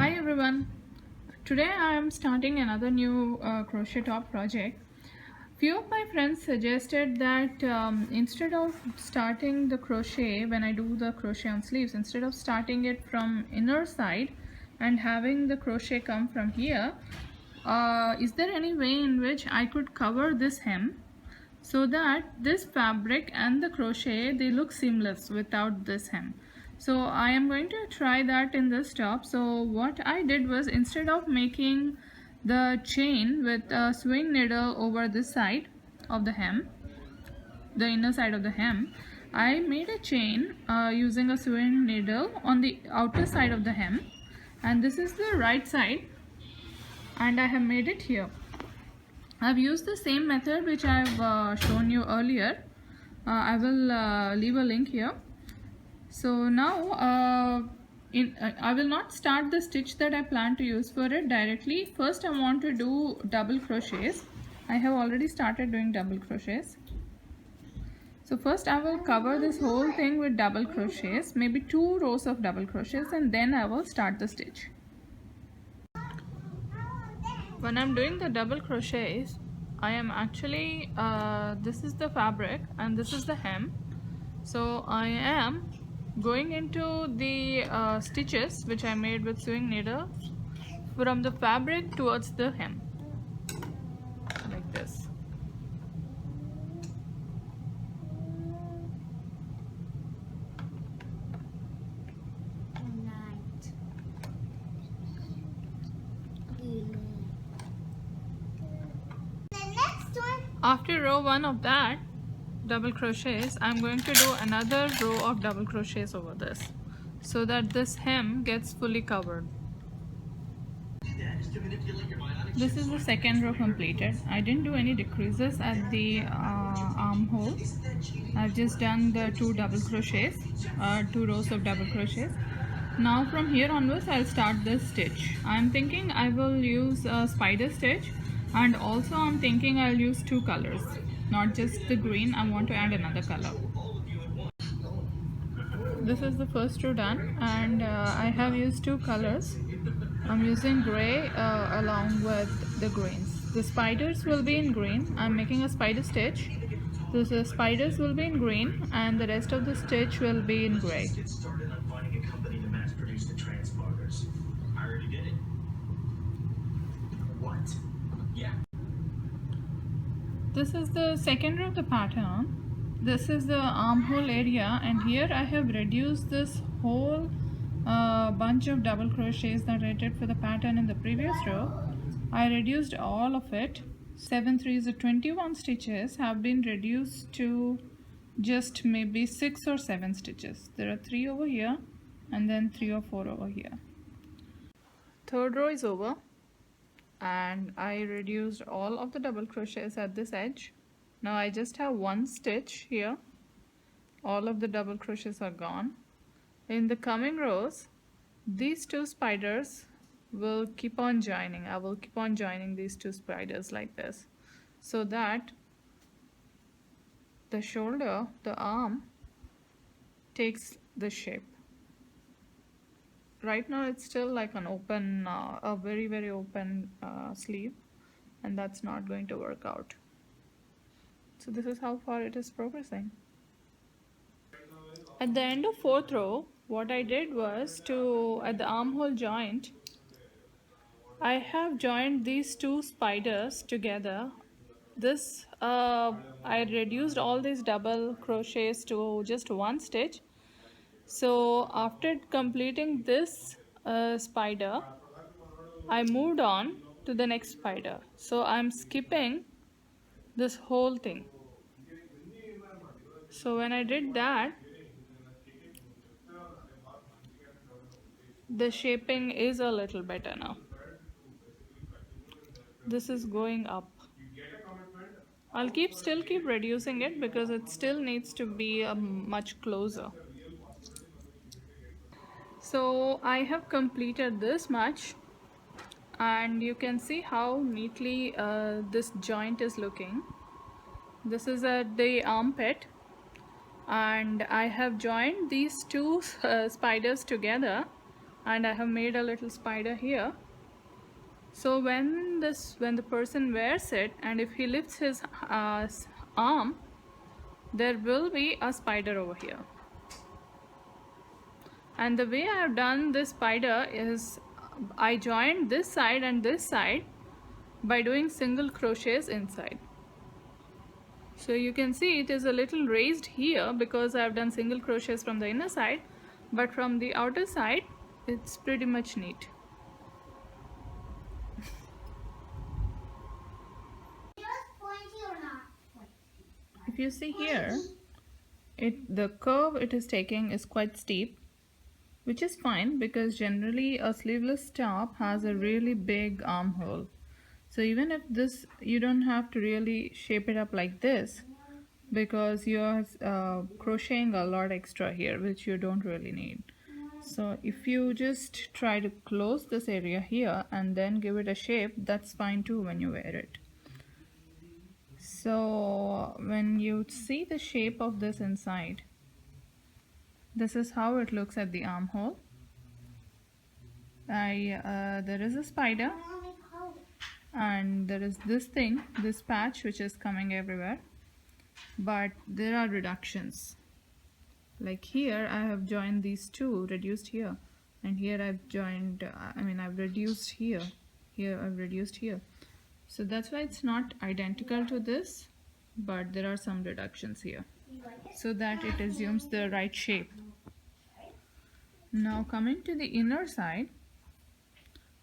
Hi everyone. Today I am starting another new crochet top project. Few of my friends suggested that instead of starting the crochet when I do the crochet on sleeves, instead of starting it from inner side and having the crochet come from here, is there any way in which I could cover this hem so that this fabric and the crochet, they look seamless without this hem? So I am going to try that in this top. So what I did was, instead of making the chain with a sewing needle over this side of the hem, the inner side of the hem, I made a chain using a sewing needle on the outer side of the hem, and this is the right side, and I have made it here. I've used the same method which I've shown you earlier. I will leave a link here. So now I will not start the stitch that I plan to use for it directly. First I want to do double crochets. I have already started doing double crochets. So first I will cover this whole thing with double crochets, maybe 2 rows of double crochets, and then I will start the stitch. When I'm doing the double crochets, I am actually this is the fabric and this is the hem. So I am going into the stitches which I made with sewing needle from the fabric towards the hem, like this. After row 1 of that double crochets, I'm going to do another row of double crochets over this so that this hem gets fully covered. This is the second row completed. I didn't do any decreases at the armhole. I've just done the 2 double crochets, 2 rows of double crochets. Now from here onwards I'll start this stitch. I'm thinking I will use a spider stitch, and also I'm thinking I'll use 2 colors, not just the green. I want to add another color. This is the first row done, and I have used 2 colors. I'm using gray along with the greens. The spiders will be in green. I'm making a spider stitch. So the spiders will be in green and the rest of the stitch will be in gray. This is the second row of the pattern. This is the armhole area, and here I have reduced this whole bunch of double crochets that I did for the pattern in the previous row. I reduced all of it. 7 3s are 21 stitches have been reduced to just maybe 6 or 7 stitches. There are 3 over here and then 3 or 4 over here. Third row is over, and I reduced all of the double crochets at this edge. Now I just have 1 stitch here. All of the double crochets are gone. In the coming rows, these 2 spiders will keep on joining. I will keep on joining these 2 spiders like this, so that the shoulder, the arm, takes the shape. Right now it's still like an open, a very open sleeve, and that's not going to work out. So this is how far it is progressing. At the end of 4th row, what I did was, at the armhole joint, I have joined these 2 spiders together. This I reduced all these double crochets to just 1 stitch. So after completing this spider, I moved on to the next spider. So I'm skipping this whole thing. So when I did that, the shaping is a little better now. This is going up. I'll still keep reducing it because it still needs to be much closer. So I have completed this much, and you can see how neatly this joint is looking. This is at the armpit, and I have joined these 2 spiders together and I have made a little spider here. So when the person wears it, and if he lifts his arm, there will be a spider over here. And the way I have done this spider is I joined this side and this side by doing single crochets inside. So you can see it is a little raised here because I have done single crochets from the inner side, but from the outer side it's pretty much neat. If you see here, the curve it is taking is quite steep, which is fine because generally a sleeveless top has a really big armhole. So even if this, you don't have to really shape it up like this because you're crocheting a lot extra here, which you don't really need. So if you just try to close this area here and then give it a shape, that's fine too when you wear it. So when you see the shape of this inside, this is how it looks at the armhole. There is a spider and there is this thing, this patch which is coming everywhere, but there are reductions. Like here I have joined these two, reduced here, and here I've joined, I've reduced here, here I've reduced here. So that's why it's not identical to this, but there are some reductions here so that it assumes the right shape. Now coming to the inner side,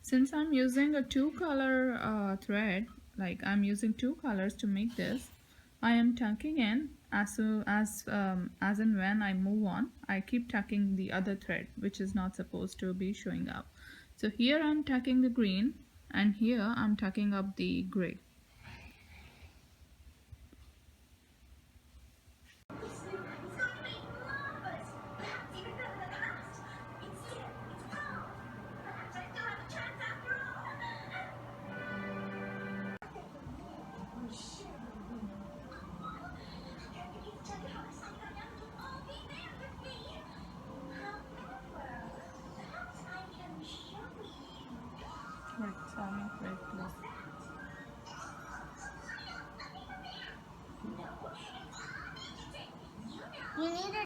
since I'm using a two-color thread, like I'm using two colors to make this, I am tucking in as and when I move on, I keep tucking the other thread, which is not supposed to be showing up. So here I'm tucking the green, and here I'm tucking up the gray. Right, so I'm very close.